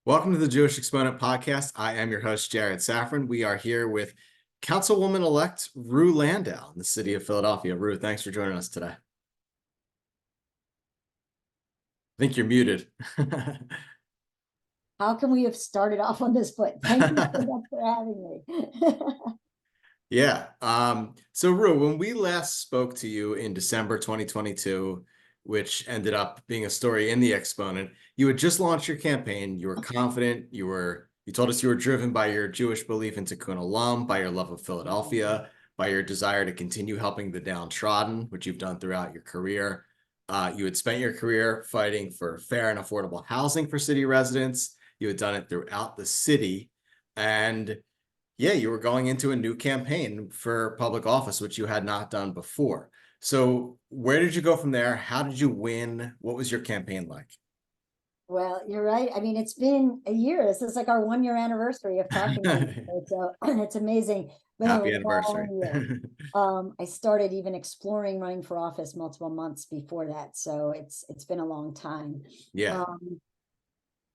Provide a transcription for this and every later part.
Welcome to the Jewish Exponent Podcast. I am your host, Jared Safran. We are here with Councilwoman-elect Rue Landau in the city of Philadelphia. Rue, thanks for joining us today. I think you're muted. How can we have started off on this foot? Thank you so much for having me. Yeah. So Rue, when we last spoke to you in December 2022, which ended up being a story in the Exponent, you had just launched your campaign. You were confident. You told us you were driven by your Jewish belief in Tikkun Olam, by your love of Philadelphia, by your desire to continue helping the downtrodden, which you've done throughout your career. You had spent your career fighting for fair and affordable housing for city residents. You had done it throughout the city. And yeah, you were going into a new campaign for public office, which you had not done before. So where did you go from there? How did you win? What was your campaign like? Well, you're right. I mean, it's been a year. This is like our 1 year anniversary of talking on this. So it's amazing. It's been a Happy anniversary. long year. I started even exploring running for office multiple months before that. So it's been a long time. Yeah.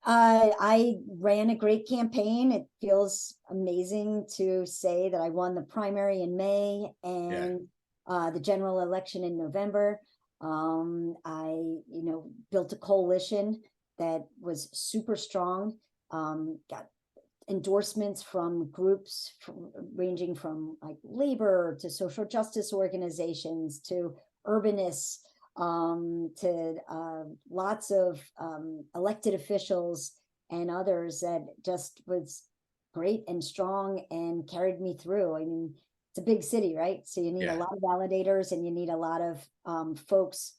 I ran a great campaign. It feels amazing to say that I won the primary in May and the general election in November. I built a coalition that was super strong. Got endorsements from groups ranging from like labor to social justice organizations to urbanists, to lots of elected officials and others, that just was great and strong and carried me through. I mean, it's a big city, right? So you need a lot of validators, and you need a lot of folks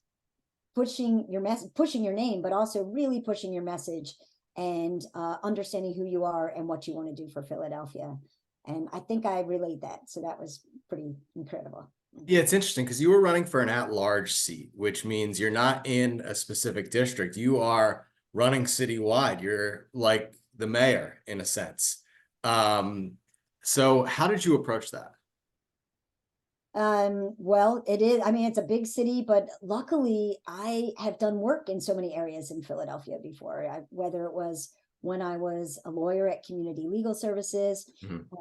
pushing your message, pushing your name, but also really pushing your message and understanding who you are and what you want to do for Philadelphia. And I think I relayed that. So that was pretty incredible. Yeah, it's interesting because you were running for an at-large seat, which means you're not in a specific district. You are running citywide. You're like the mayor in a sense. So how did you approach that? Well, it is, I mean, it's a big city, but luckily I have done work in so many areas in Philadelphia before, whether it was when I was a lawyer at Community Legal Services,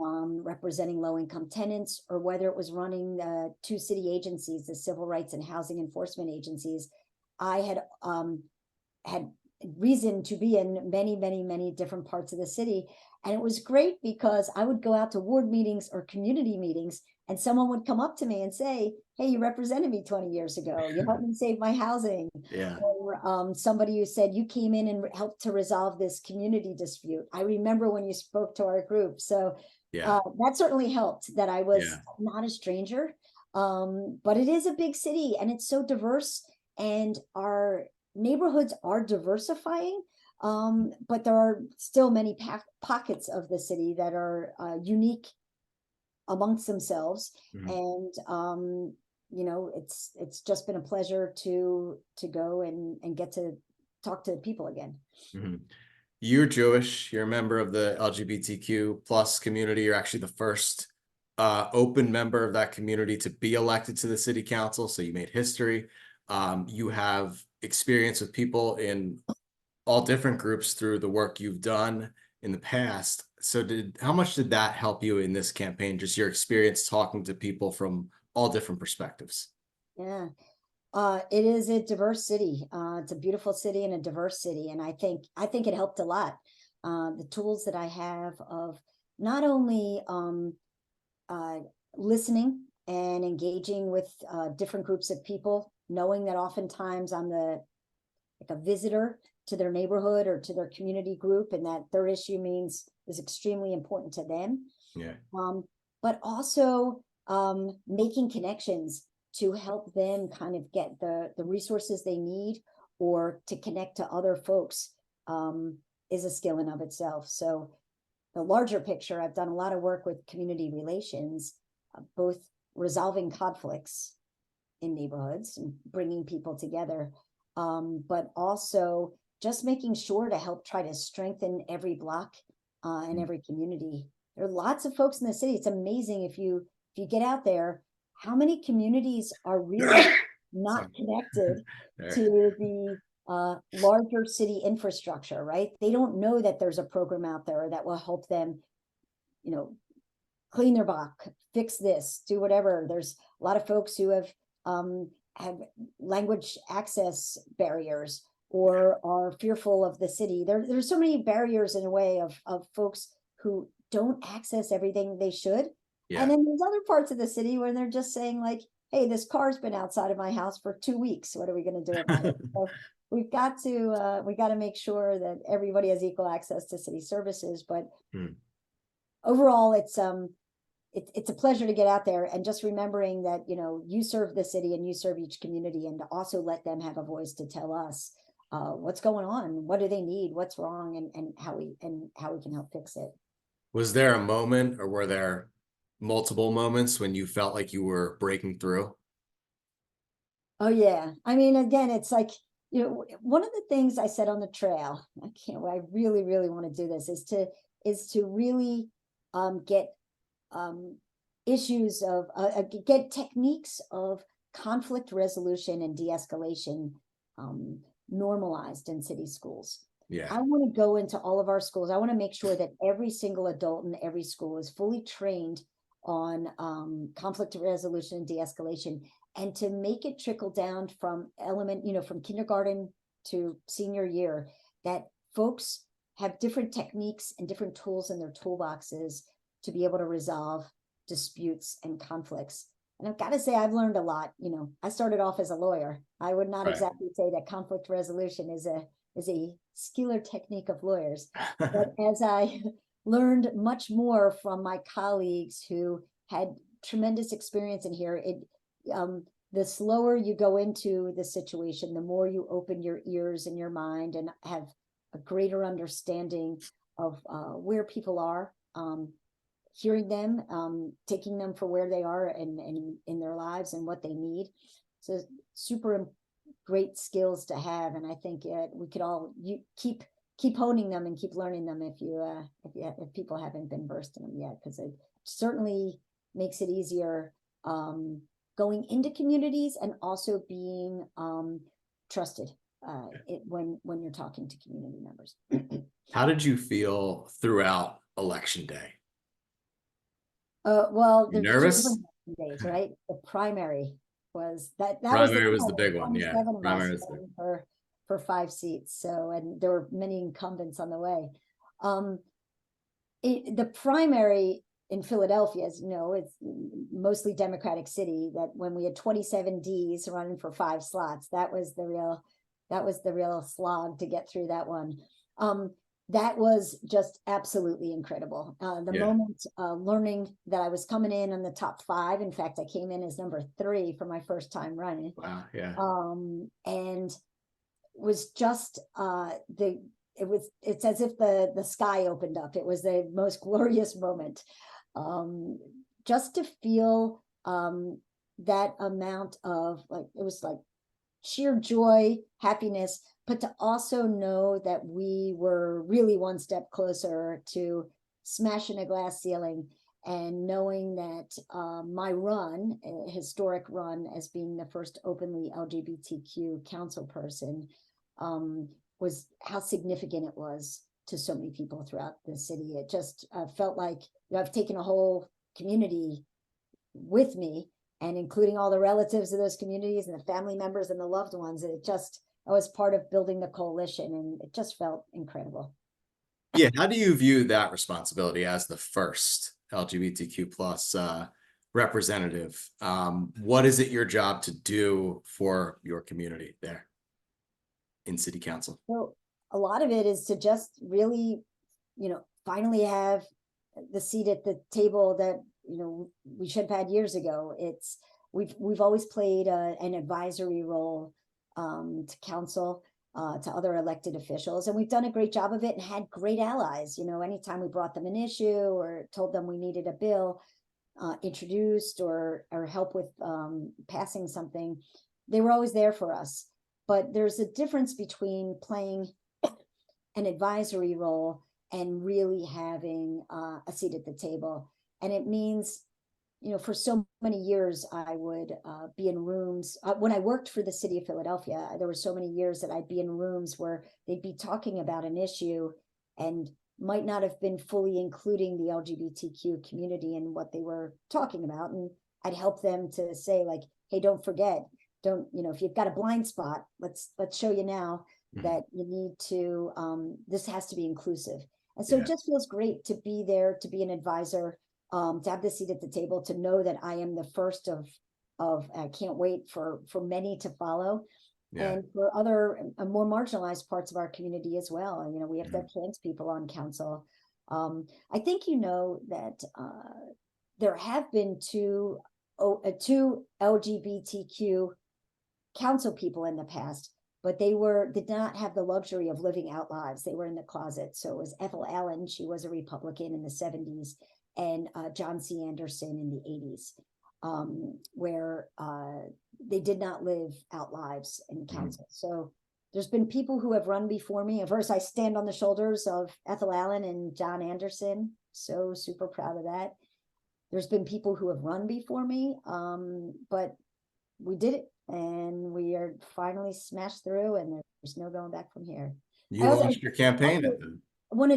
representing low-income tenants, or whether it was running two city agencies, the Civil Rights and Housing Enforcement Agencies. I had reason to be in many, many, many different parts of the city. And it was great because I would go out to ward meetings or community meetings, and someone would come up to me and say, hey, you represented me 20 years ago. You helped me save my housing. Yeah. Or somebody who said, you came in and helped to resolve this community dispute. I remember when you spoke to our group. So that certainly helped, that I was not a stranger. But it is a big city, and it's so diverse, and our neighborhoods are diversifying. But there are still many pockets of the city that are unique amongst themselves. And it's just been a pleasure to go and get to talk to people again. You're Jewish, you're a member of the LGBTQ plus community. You're actually the first open member of that community to be elected to the city council, so you made history. You have experience with people in all different groups through the work you've done in the past. So how much did that help you in this campaign? Just your experience talking to people from all different perspectives. Yeah. It is a diverse city. It's a beautiful city and a diverse city. And I think it helped a lot. The tools that I have of not only listening and engaging with different groups of people, knowing that oftentimes I'm like a visitor to their neighborhood or to their community group, and that their issue is extremely important to them. But also making connections to help them kind of get the resources they need, or to connect to other folks, is a skill in of itself. So the larger picture, I've done a lot of work with community relations, both resolving conflicts in neighborhoods and bringing people together, but also just making sure to help try to strengthen every block and every community. There are lots of folks in the city. It's amazing if you get out there, how many communities are really not connected to the larger city infrastructure, right? They don't know that there's a program out there that will help them, you know, clean their block, fix this, do whatever. There's a lot of folks who have language access barriers or are fearful of the city. There's so many barriers in a way of folks who don't access everything they should. And Yeah. then there's other parts of the city where they're just saying like, hey, this car's been outside of my house for 2 weeks. What are we going to do about it? So we got to make sure that everybody has equal access to city services. But Hmm. overall, it's a pleasure to get out there and just remembering that, you know, you serve the city and you serve each community, and to also let them have a voice to tell us what's going on, what do they need, what's wrong, and how we can help fix it. Was there a moment, or were there multiple moments when you felt like you were breaking through? Oh yeah. I mean, again, it's like, you know, one of the things I said on the trail, I really, really want to do this, is to really get um, issues of get techniques of conflict resolution and de-escalation um, normalized in city schools. Yeah. I want to go into all of our schools. I want to make sure that every single adult in every school is fully trained on conflict resolution and de-escalation, and to make it trickle down from from kindergarten to senior year, that folks have different techniques and different tools in their toolboxes to be able to resolve disputes and conflicts. And I've got to say, I've learned a lot. You know, I started off as a lawyer. I would not Right. exactly say that conflict resolution is a skill or technique of lawyers. But as I learned much more from my colleagues who had tremendous experience in here, the slower you go into the situation, the more you open your ears and your mind and have a greater understanding of where people are, hearing them, taking them for where they are and in their lives and what they need. So super great skills to have, and I think we could all keep honing them and keep learning them if people haven't been versed in them yet, because it certainly makes it easier going into communities and also being trusted when you're talking to community members. How did you feel throughout election day? Well, You there's two nervous? different days, right? The primary that was the Primary was time. the There big were one. Yeah. 27 of us Primary was big. running for 5 seats. So, and there were many incumbents on the way. Um, the primary in Philadelphia, as you know, it's mostly Democratic city, that when we had 27 Ds running for 5 slots, that was the real slog to get through that one. That was just absolutely incredible. The Yeah. moment learning that I was coming in the top 5. In fact, I came in as number 3 for my first time running. Wow. Yeah. And was just it's as if the sky opened up. It was the most glorious moment. Just to feel that amount of, like, it was like sheer joy, happiness, but to also know that we were really one step closer to smashing a glass ceiling, and knowing that my run, a historic run as being the first openly LGBTQ council person, was how significant it was to so many people throughout the city. It just felt like, you know, I've taken a whole community with me, and including all the relatives of those communities and the family members and the loved ones. And I was part of building the coalition, and it just felt incredible. Yeah. How do you view that responsibility as the first LGBTQ plus representative? What is it your job to do for your community there in city council? So a lot of it is to just really, you know, finally have the seat at the table that, you know, we should have had years ago. We've always played an advisory role to council, to other elected officials, and we've done a great job of it and had great allies. You know, anytime we brought them an issue or told them we needed a bill introduced or help with passing something, they were always there for us. But there's a difference between playing an advisory role and really having a seat at the table. And it means, for so many years, I would be in rooms. When I worked for the city of Philadelphia, there were so many years that I'd be in rooms where they'd be talking about an issue and might not have been fully including the LGBTQ community in what they were talking about. And I'd help them to say, like, hey, don't forget, if you've got a blind spot, let's show you now that you need to, this has to be inclusive. And so it just feels great to be there, to be an advisor, to have the seat at the table, to know that I am the first of I can't wait for many to follow. And for other more marginalized parts of our community as well. We have to have trans people on council. I think that there have been two LGBTQ council people in the past, but they did not have the luxury of living out lives. They were in the closet. So it was Ethel Allen, she was a Republican in the 70s, and John C. Anderson in the 80s, where they did not live out lives in council. So there's been people who have run before me. Of course, I stand on the shoulders of Ethel Allen and John Anderson. So super proud of that. There's been people who have run before me, but we did it, and we are finally smashed through, and there's no going back from here. You launched your campaign at the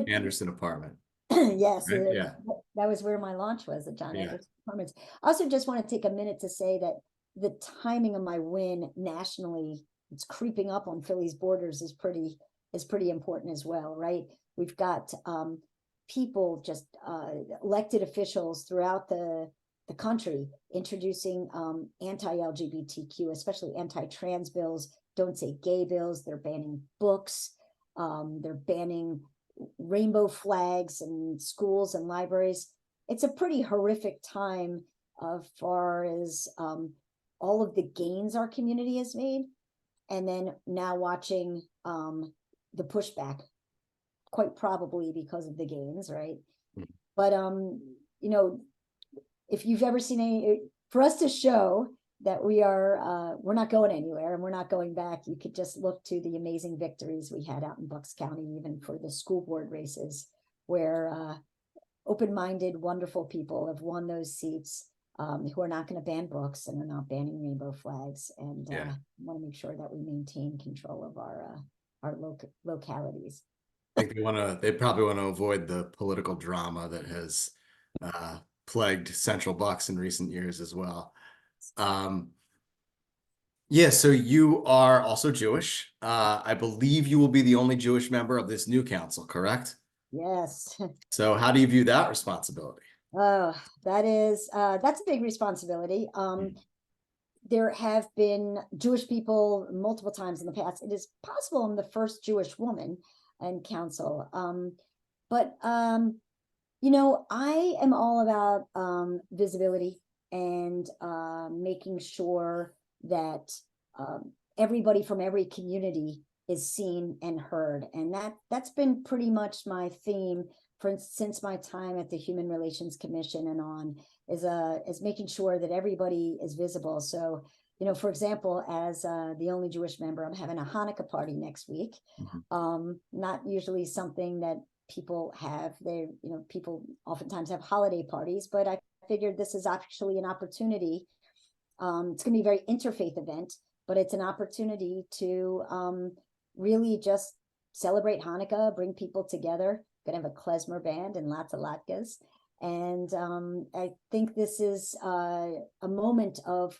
Anderson apartment. Yes, right? Yeah. That was where my launch was, at John Anderson Apartments. I also just want to take a minute to say that the timing of my win nationally, it's creeping up on Philly's borders, is pretty important as well, right? We've got people, just elected officials throughout the country, introducing anti-LGBTQ, especially anti-trans bills, don't say gay bills. They're banning books. They're banning rainbow flags in schools and libraries. It's a pretty horrific time as far as all of the gains our community has made. And then now watching the pushback, quite probably because of the gains, right? But if you've ever seen for us to show that we're not going anywhere and we're not going back, you could just look to the amazing victories we had out in Bucks County, even for the school board races, where open-minded, wonderful people have won those seats, who are not going to ban books and are not banning rainbow flags, and want to make sure that we maintain control of our localities. I think they probably want to avoid the political drama that has plagued Central Bucks in recent years as well. So you are also Jewish. I believe you will be the only Jewish member of this new council, correct? Yes. So how do you view that responsibility? Oh, that's a big responsibility. There have been Jewish people multiple times in the past. It is possible I'm the first Jewish woman in council. But I am all about visibility and making sure that everybody from every community is seen and heard. And that's been pretty much my theme since my time at the Human Relations Commission and on, is making sure that everybody is visible. So, for example, as the only Jewish member, I'm having a Hanukkah party next week. Not usually something that people have. People oftentimes have holiday parties, but I figured this is actually an opportunity. It's going to be a very interfaith event, but it's an opportunity to really just celebrate Hanukkah, bring people together. Going to have a klezmer band and lots of latkes. And I think this is a moment of,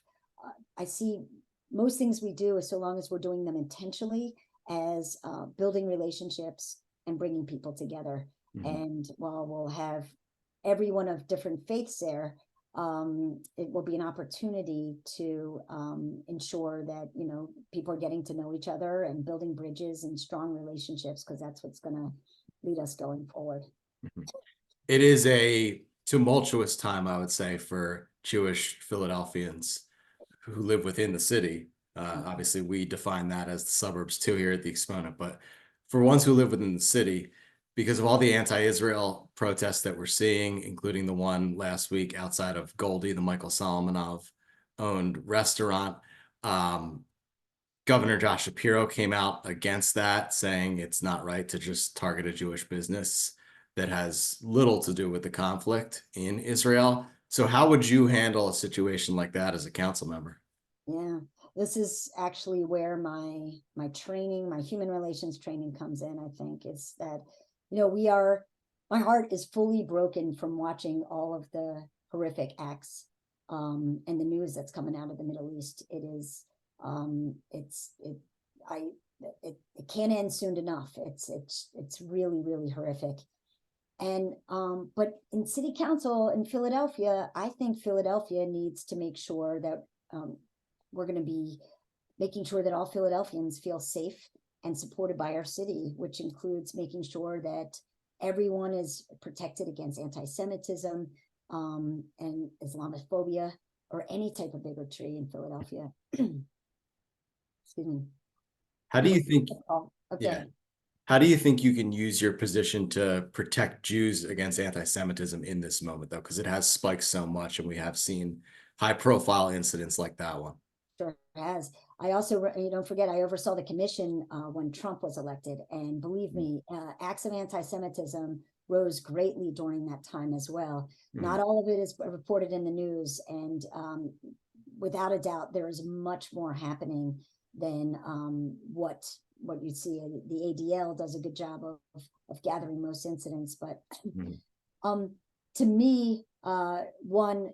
I see most things we do, as so long as we're doing them intentionally, as building relationships and bringing people together. And while we'll have everyone of different faiths there, it will be an opportunity to ensure that, people are getting to know each other and building bridges and strong relationships, because that's what's going to lead us going forward. It is a tumultuous time, I would say, for Jewish Philadelphians who live within the city. Obviously, we define that as the suburbs too here at the Exponent, but for ones who live within the city, because of all the anti-Israel protests that we're seeing, including the one last week outside of Goldie, the Michael Solomonov-owned restaurant, Governor Josh Shapiro came out against that, saying it's not right to just target a Jewish business that has little to do with the conflict in Israel. So how would you handle a situation like that as a council member? Yeah, this is actually where my training, my human relations training comes in, I think. It's that, my heart is fully broken from watching all of the horrific acts and the news that's coming out of the Middle East. It is I it can't end soon enough. It's really, really horrific. And but in city council in Philadelphia, I think Philadelphia needs to make sure that we're going to be making sure that all Philadelphians feel safe and supported by our city, which includes making sure that everyone is protected against anti-Semitism and Islamophobia or any type of bigotry in Philadelphia. Excuse me. How do I'm you a think, yeah, okay. how do you think you can use your position to protect Jews against anti-Semitism in this moment, though? Because it has spiked so much, and we have seen high-profile incidents like that one. Sure has. I also, you don't forget, I oversaw the commission when Trump was elected. And believe me, acts of anti Semitism rose greatly during that time as well. Mm. Not all of it is reported in the news. And without a doubt, there is much more happening than what you see. The ADL does a good job of gathering most incidents. But Mm. um, to me, one,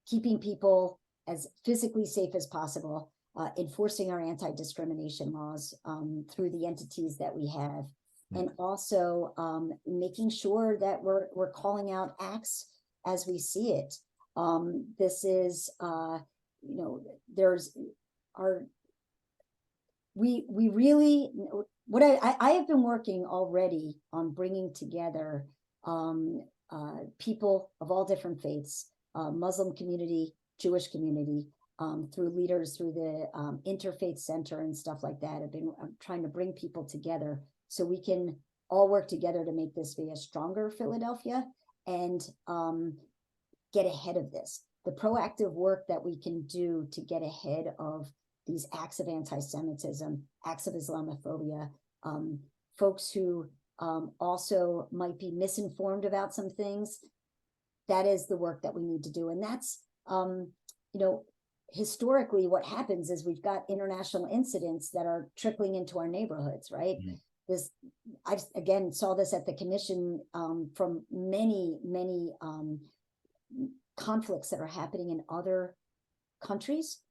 keeping people as physically safe as possible, enforcing our anti-discrimination laws through the entities that we have, and also making sure that we're calling out acts as we see it. This is, there's our we really what I have been working already on bringing together people of all different faiths, Muslim community, Jewish community, through leaders through the Interfaith Center and stuff like that. I've been trying to bring people together so we can all work together to make this be a stronger Philadelphia and get ahead of this. The proactive work that we can do to get ahead of these acts of anti-Semitism, acts of Islamophobia, folks who also might be misinformed about some things. That is the work that we need to do. And that's, historically what happens is we've got international incidents that are trickling into our neighborhoods, right? Mhm. This, I again saw this at the commission from many, many conflicts that are happening in other countries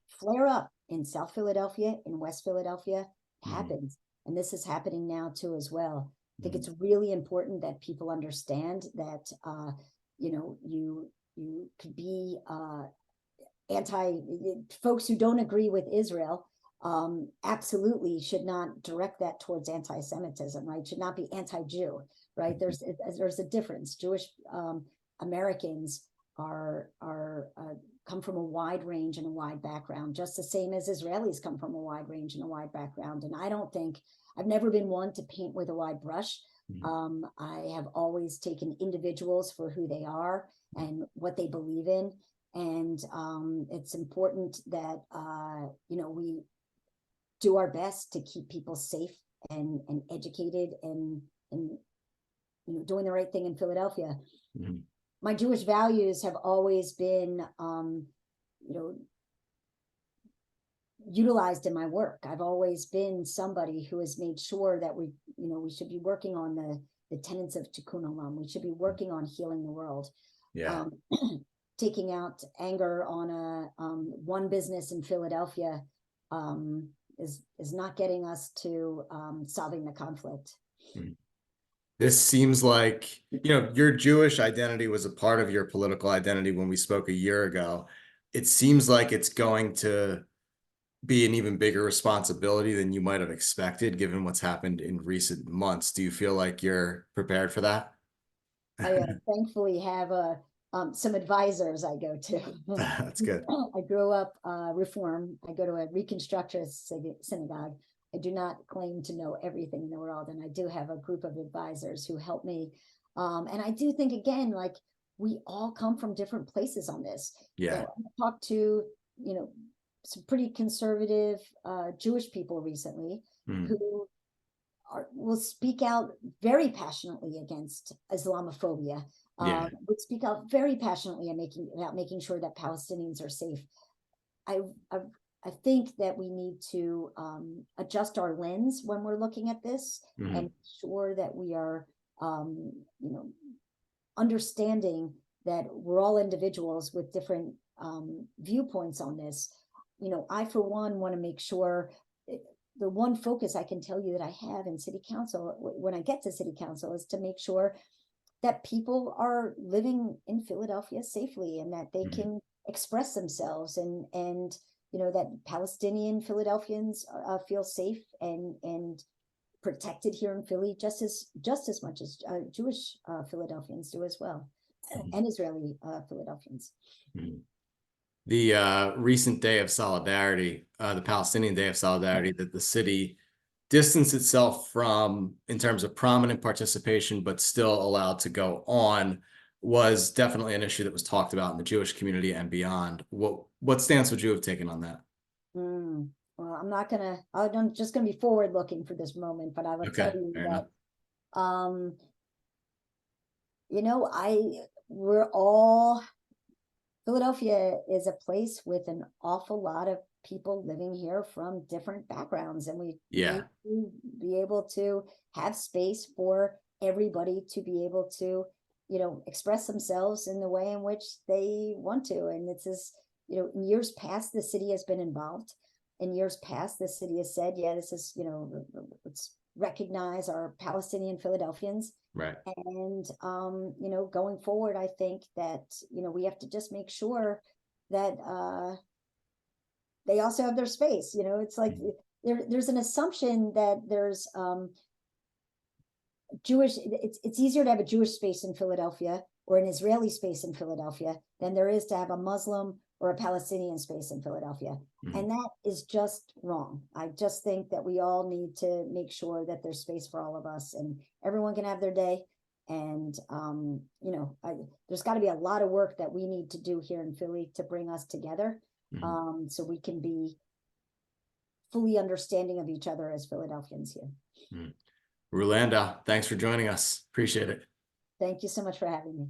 flare up in South Philadelphia, in West Philadelphia, Mhm. happens. And this is happening now too, as well. I think Mhm. it's really important that people understand that, you could be anti folks who don't agree with Israel absolutely should not direct that towards anti-Semitism, right? Should not be anti-Jew, right? There's a difference. Jewish Americans are come from a wide range and a wide background, just the same as Israelis come from a wide range and a wide background. And I don't think I've never been one to paint with a wide brush. I have always taken individuals for who they are and what they believe in. And it's important that we do our best to keep people safe and educated and doing the right thing in Philadelphia. Mhm. My Jewish values have always been utilized in my work. I've always been somebody who has made sure that we should be working on the tenets of Tikkun Olam. We should be working on healing the world. Yeah. Taking out anger on a one business in Philadelphia is not getting us to solving the conflict. Mhm. This seems like, your Jewish identity was a part of your political identity when we spoke a year ago. It seems like it's going to be an even bigger responsibility than you might have expected, given what's happened in recent months. Do you feel like you're prepared for that? I thankfully have some advisors I go to. That's good. I grew up Reform. I go to a Reconstructionist synagogue. I do not claim to know everything in the world, and I do have a group of advisors who help me. And I do think, again, like we all come from different places on this. Yeah. I talked to some pretty conservative Jewish people recently Mm. who will speak out very passionately against Islamophobia. Yeah. would speak out very passionately about making sure that Palestinians are safe. I, I, I think that we need to adjust our lens when we're looking at this and Mhm. ensure that we are, you know, understanding that we're all individuals with different viewpoints on this. You know, I, for one, want to make sure the one focus I can tell you that I have in city council when I get to city council is to make sure that people are living in Philadelphia safely and that they Mhm. can express themselves and you know that Palestinian Philadelphians feel safe and protected here in Philly just as much as Jewish Philadelphians do as well, and Israeli Philadelphians. Mhm. The recent Day of Solidarity, the Palestinian Day of Solidarity, that the city distanced itself from in terms of prominent participation, but still allowed to go on, was definitely an issue that was talked about in the Jewish community and beyond. What stance would you have taken on that? Well, I'm just gonna be forward looking for this moment, but I will tell Okay, you fair enough. that you know, we're all Philadelphia is a place with an awful lot of people living here from different backgrounds, and we Yeah. need to be able to have space for everybody to be able to, you know, express themselves in the way in which they want to. And it's is, you know, in years past, the city has been involved. In years past, the city has said, yeah, this is, you know, let's recognize our Palestinian Philadelphians. Right. And you know, going forward, I think that, you know, we have to just make sure that they also have their space. You know, it's like Mhm. there's an assumption that there's Jewish, it's easier to have a Jewish space in Philadelphia or an Israeli space in Philadelphia than there is to have a Muslim or a Palestinian space in Philadelphia. Mhm. And that is just wrong. I just think that we all need to make sure that there's space for all of us and everyone can have their day. And, you know, there's got to be a lot of work that we need to do here in Philly to bring us together Mhm. so we can be fully understanding of each other as Philadelphians here. Mhm. Landau, thanks for joining us. Appreciate it. Thank you so much for having me.